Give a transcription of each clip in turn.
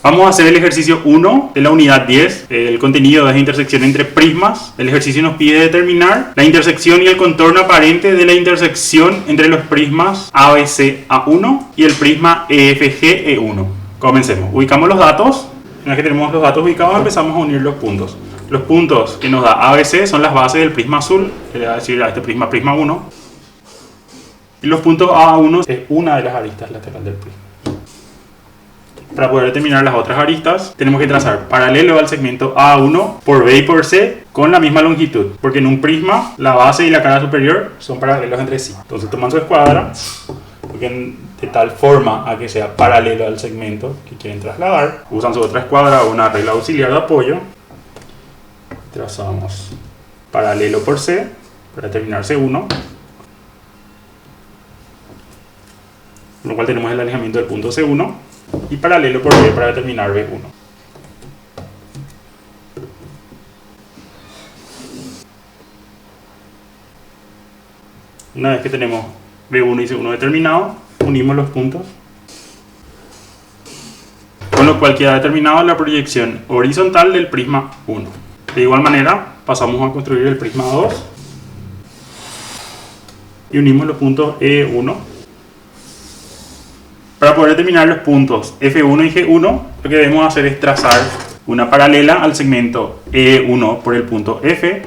Vamos a hacer el ejercicio 1 de la unidad 10. El contenido es intersección entre prismas. El ejercicio nos pide determinar la intersección y el contorno aparente de la intersección entre los prismas ABC A1 y el prisma EFG E1. Comencemos. Ubicamos los datos. Una vez que tenemos los datos ubicados, empezamos a unir los puntos. Los puntos que nos da ABC son las bases del prisma azul, que le va a decir a este prisma 1. Y los puntos A1 es una de las aristas laterales del prisma. Para poder determinar las otras aristas, tenemos que trazar paralelo al segmento A1 por B y por C con la misma longitud, porque en un prisma la base y la cara superior son paralelos entre sí. Entonces toman su escuadra, porque de tal forma a que sea paralelo al segmento que quieren trasladar, usan su otra escuadra o una regla auxiliar de apoyo. Trazamos paralelo por C para determinar C1, con lo cual tenemos el alejamiento del punto C1. Y paralelo por B para determinar B1. Una vez que tenemos B1 y C1 determinados, unimos los puntos, con lo cual queda determinada la proyección horizontal del prisma 1. De igual manera, pasamos a construir el prisma 2 y unimos los puntos E1. Para poder determinar los puntos F1 y G1, lo que debemos hacer es trazar una paralela al segmento E1 por el punto F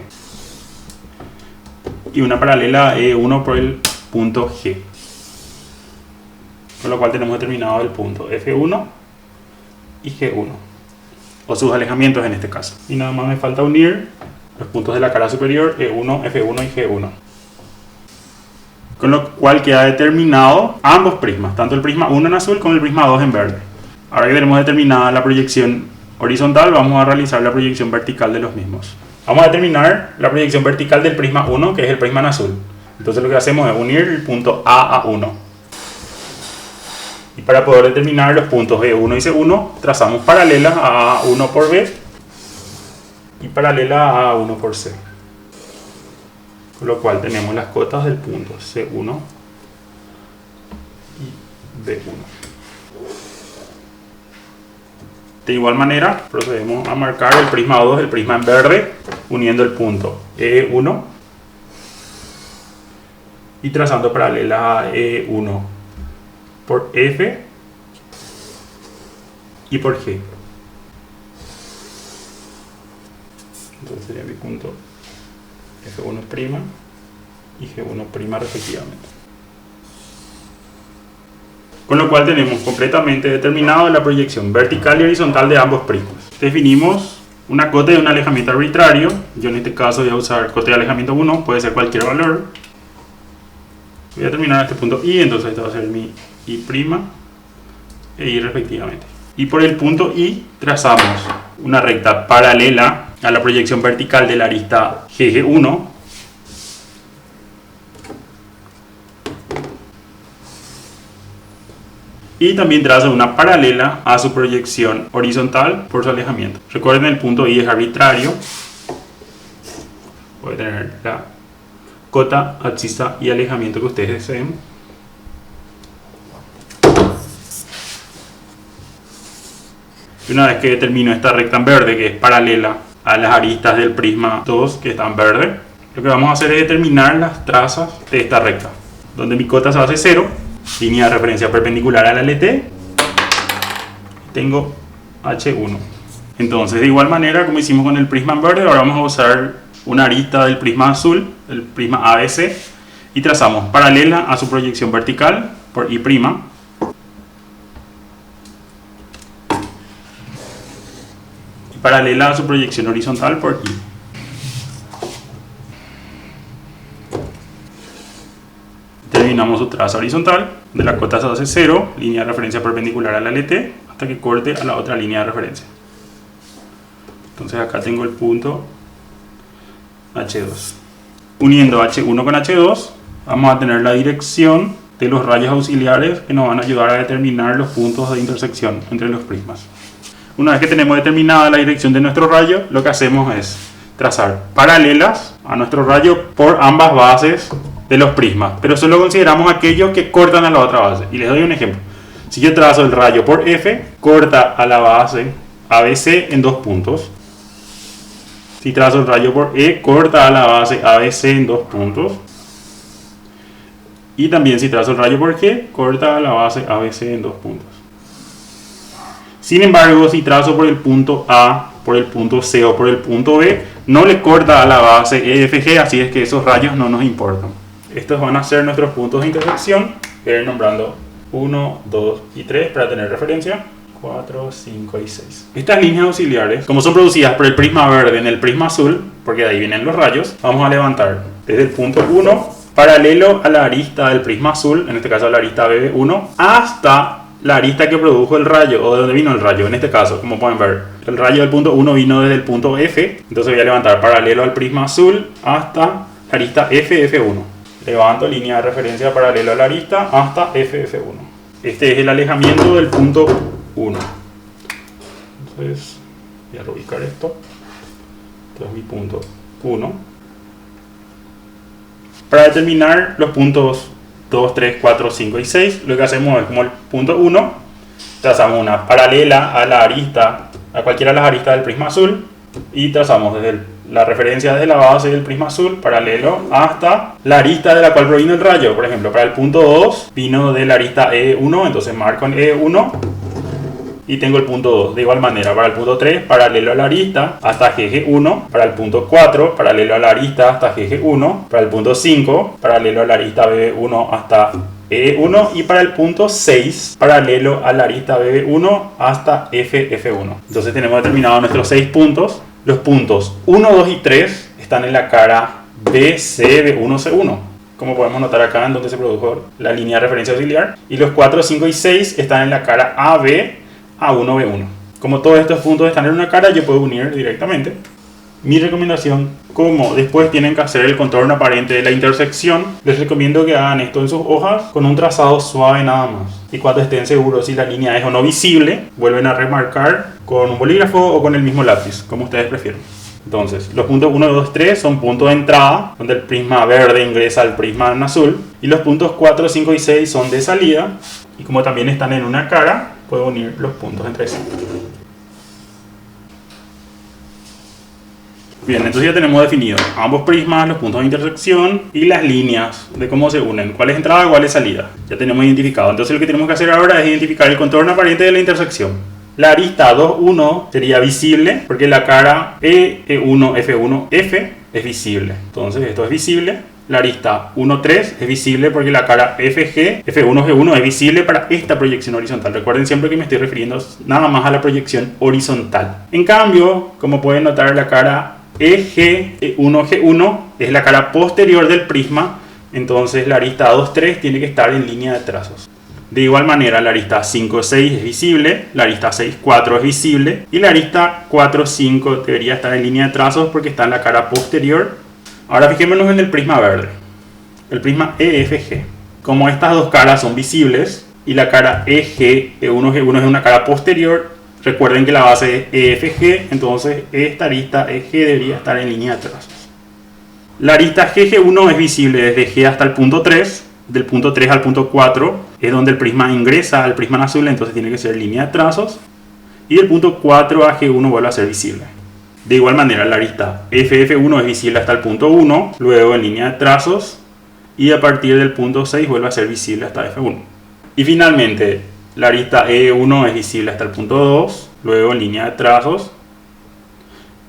y una paralela a E1 por el punto G. Con lo cual tenemos determinado el punto F1 y G1, o sus alejamientos en este caso. Y nada más me falta unir los puntos de la cara superior E1, F1 y G1. Con lo cual queda determinado ambos prismas, tanto el prisma 1 en azul como el prisma 2 en verde. Ahora que tenemos determinada la proyección horizontal, vamos a realizar la proyección vertical de los mismos. Vamos a determinar la proyección vertical del prisma 1, que es el prisma en azul. Entonces lo que hacemos es unir el punto A a 1. Y para poder determinar los puntos E1 y C1, trazamos paralelas a A1 por B y paralela a A1 por C. Con lo cual tenemos las cotas del punto C1 y B1. De igual manera, procedemos a marcar el prisma 2, el prisma en verde, uniendo el punto E1 y trazando paralelas a E1 por F y por G. Entonces sería mi punto F1' y G1' respectivamente. Con lo cual tenemos completamente determinado la proyección vertical y horizontal de ambos prismas. Definimos una cota y un alejamiento arbitrario. Yo en este caso voy a usar cota de alejamiento 1, puede ser cualquier valor. Voy a terminar este punto I, entonces esto va a ser mi I' e I respectivamente. Y por el punto I trazamos una recta paralela a la proyección vertical de la arista GG1 y también traza una paralela a su proyección horizontal por su alejamiento. Recuerden, el punto I es arbitrario, puede tener la cota, abscisa y alejamiento que ustedes deseen. Y una vez que determino esta recta en verde, que es paralela a las aristas del prisma 2 que están en verde, lo que vamos a hacer es determinar las trazas de esta recta, donde mi cota se hace 0, línea de referencia perpendicular a la LT, tengo H1. Entonces, de igual manera como hicimos con el prisma en verde, ahora vamos a usar una arista del prisma azul, el prisma ABC, y trazamos paralela a su proyección vertical por I', paralela a su proyección horizontal por I. Determinamos su traza horizontal, de la cota se hace 0, línea de referencia perpendicular a la LT, hasta que corte a la otra línea de referencia. Entonces acá tengo el punto H2. Uniendo H1 con H2, vamos a tener la dirección de los rayos auxiliares que nos van a ayudar a determinar los puntos de intersección entre los prismas. Una vez que tenemos determinada la dirección de nuestro rayo, lo que hacemos es trazar paralelas a nuestro rayo por ambas bases de los prismas, pero solo consideramos aquellos que cortan a la otra base. Y les doy un ejemplo. Si yo trazo el rayo por F, corta a la base ABC en 2 puntos. Si trazo el rayo por E, corta a la base ABC en 2 puntos. Y también si trazo el rayo por G, corta a la base ABC en 2 puntos. Sin embargo, si trazo por el punto A, por el punto C o por el punto B, no le corta a la base EFG, así es que esos rayos no nos importan. Estos van a ser nuestros puntos de intersección. Voy a ir nombrando 1, 2 y 3 para tener referencia. 4, 5 y 6. Estas líneas auxiliares, como son producidas por el prisma verde en el prisma azul, porque de ahí vienen los rayos, vamos a levantar desde el punto 1, paralelo a la arista del prisma azul, en este caso la arista BB1, hasta la arista que produjo el rayo, o de donde vino el rayo, en este caso, como pueden ver. El rayo del punto 1 vino desde el punto F, entonces voy a levantar paralelo al prisma azul hasta la arista FF1. Levanto línea de referencia paralelo a la arista hasta FF1. Este es el alejamiento del punto 1. Entonces voy a reubicar esto. Este es mi punto 1. Para determinar los puntos 2, 3, 4, 5 y 6, lo que hacemos es, como el punto 1, trazamos una paralela a la arista, a cualquiera de las aristas del prisma azul, y trazamos desde la referencia de la base del prisma azul paralelo hasta la arista de la cual provino el rayo. Por ejemplo, para el punto 2 vino de la arista E1, entonces marco en E1 y tengo el punto 2. De igual manera, para el punto 3, paralelo a la arista hasta GG1. Para el punto 4, paralelo a la arista hasta GG1. Para el punto 5, paralelo a la arista BB1 hasta E1. Y para el punto 6, paralelo a la arista BB1 hasta FF1. Entonces tenemos determinados nuestros 6 puntos. Los puntos 1, 2 y 3 están en la cara BC, B1, C1. Como podemos notar acá, en donde se produjo la línea de referencia auxiliar. Y los 4, 5 y 6 están en la cara AB, A1, B1. Como todos estos puntos están en una cara, yo puedo unir directamente. Mi recomendación, como después tienen que hacer el contorno aparente de la intersección, les recomiendo que hagan esto en sus hojas con un trazado suave nada más. Y cuando estén seguros si la línea es o no visible, vuelven a remarcar con un bolígrafo o con el mismo lápiz, como ustedes prefieran. Entonces, los puntos 1, 2, 3 son puntos de entrada, donde el prisma verde ingresa al prisma en azul. Y los puntos 4, 5 y 6 son de salida. Y como también están en una cara, puedo unir los puntos entre sí. Bien, entonces ya tenemos definido ambos prismas, los puntos de intersección y las líneas de cómo se unen, cuál es entrada, cuál es salida. Ya tenemos identificado. Entonces lo que tenemos que hacer ahora es identificar el contorno aparente de la intersección. La arista 2,1 sería visible porque la cara E, E1, F1, F es visible. Entonces esto es visible. La arista 1,3 es visible porque la cara FG, F1, G1 es visible para esta proyección horizontal. Recuerden siempre que me estoy refiriendo nada más a la proyección horizontal. En cambio, como pueden notar, la cara EG, E1, G1 es la cara posterior del prisma. Entonces la arista 2,3 tiene que estar en línea de trazos. De igual manera, la arista 5,6 es visible, la arista 6,4 es visible y la arista 4,5 debería estar en línea de trazos porque está en la cara posterior. Ahora fijémonos en el prisma verde, el prisma EFG. Como estas dos caras son visibles y la cara EG, E1, G1 es una cara posterior, recuerden que la base es EFG, entonces esta arista EG debería estar en línea de trazos. La arista GG1 es visible desde G hasta el punto 3, del punto 3 al punto 4 es donde el prisma ingresa al prisma en azul, entonces tiene que ser línea de trazos, y del punto 4 a G1 vuelve a ser visible. De igual manera, la arista FF1 es visible hasta el punto 1, luego en línea de trazos, y a partir del punto 6 vuelve a ser visible hasta F1. Y finalmente, la arista E1 es visible hasta el punto 2, luego en línea de trazos,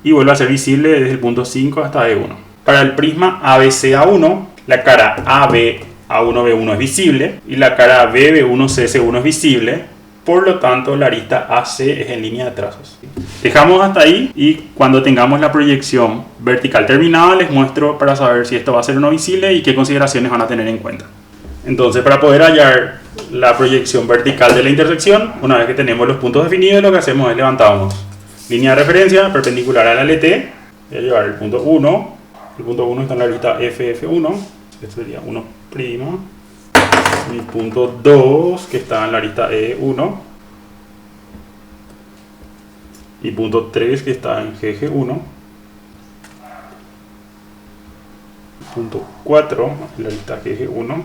y vuelve a ser visible desde el punto 5 hasta E1. Para el prisma ABC-A1, la cara AB-A1-B1 es visible, y la cara BB1-CC1 es visible. Por lo tanto, la arista AC es en línea de trazos. Dejamos hasta ahí y cuando tengamos la proyección vertical terminada les muestro para saber si esto va a ser o no visible y qué consideraciones van a tener en cuenta. Entonces, para poder hallar la proyección vertical de la intersección, una vez que tenemos los puntos definidos, lo que hacemos es levantamos línea de referencia perpendicular a la LT. Voy a llevar el punto 1. El punto 1 está en la arista FF1. Esto sería 1'. Mi punto 2 que está en la arista E1 y punto 3 que está en GG1, punto 4 en la arista GG1,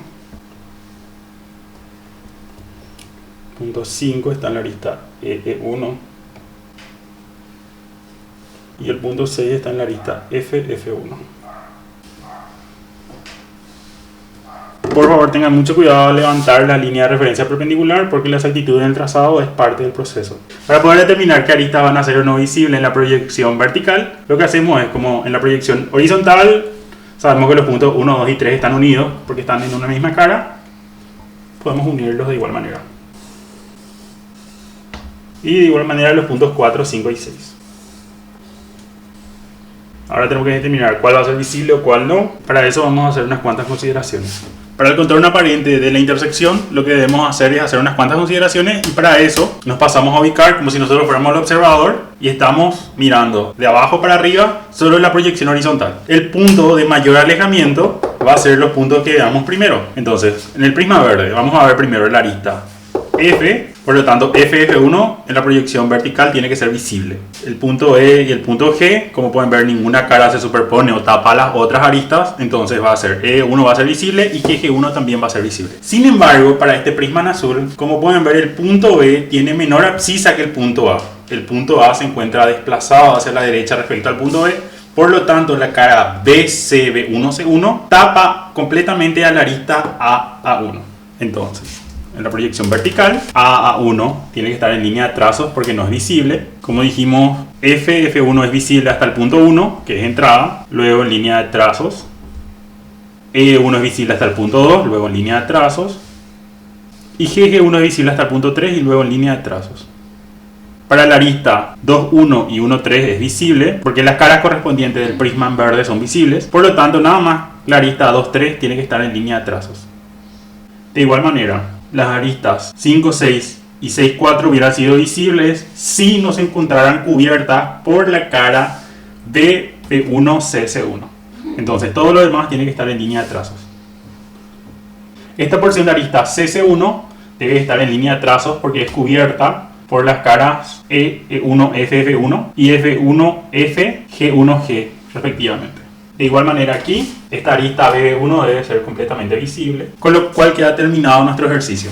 Punto 5 está en la arista EE1 y el punto 6 está en la arista FF1. Por favor, tengan mucho cuidado al levantar la línea de referencia perpendicular porque la exactitud del trazado es parte del proceso. Para poder determinar qué aristas van a ser o no visibles en la proyección vertical, lo que hacemos es, como en la proyección horizontal, sabemos que los puntos 1, 2 y 3 están unidos porque están en una misma cara, podemos unirlos de igual manera. Y de igual manera los puntos 4, 5 y 6. Ahora tenemos que determinar cuál va a ser visible o cuál no. Para eso vamos a hacer unas cuantas consideraciones. Para el contorno aparente de la intersección, lo que debemos hacer es hacer unas cuantas consideraciones, y para eso nos pasamos a ubicar como si nosotros fuéramos el observador y estamos mirando de abajo para arriba sobre la proyección horizontal. El punto de mayor alejamiento va a ser los puntos que veamos primero. Entonces, en el prisma verde vamos a ver primero la arista F, por lo tanto FF1 en la proyección vertical tiene que ser visible. El punto E y el punto G, como pueden ver, ninguna cara se superpone o tapa las otras aristas, entonces va a ser E1 va a ser visible y GG1 también va a ser visible. Sin embargo, para este prisma en azul, como pueden ver, el punto B tiene menor abscisa que el punto A. El punto A se encuentra desplazado hacia la derecha respecto al punto B. Por lo tanto, la cara BCB1C1 tapa completamente a la arista AA1. Entonces, en la proyección vertical, AA1 tiene que estar en línea de trazos porque no es visible. Como dijimos, FF1 es visible hasta el punto 1, que es entrada, luego en línea de trazos. E1 es visible hasta el punto 2, luego en línea de trazos. Y GG1 es visible hasta el punto 3 y luego en línea de trazos. Para la arista 2.1 y 1.3 es visible porque las caras correspondientes del prisma en verde son visibles. Por lo tanto, nada más la arista 2.3 tiene que estar en línea de trazos. De igual manera, las aristas 5.6 y 6.4 hubieran sido visibles si no se encontraran cubiertas por la cara de P1CC1. Entonces todo lo demás tiene que estar en línea de trazos. Esta porción de arista CC1 debe estar en línea de trazos porque es cubierta por las caras E1FF1 y F1FG1G respectivamente. De igual manera aquí, esta arista BB1 debe ser completamente visible, con lo cual queda terminado nuestro ejercicio.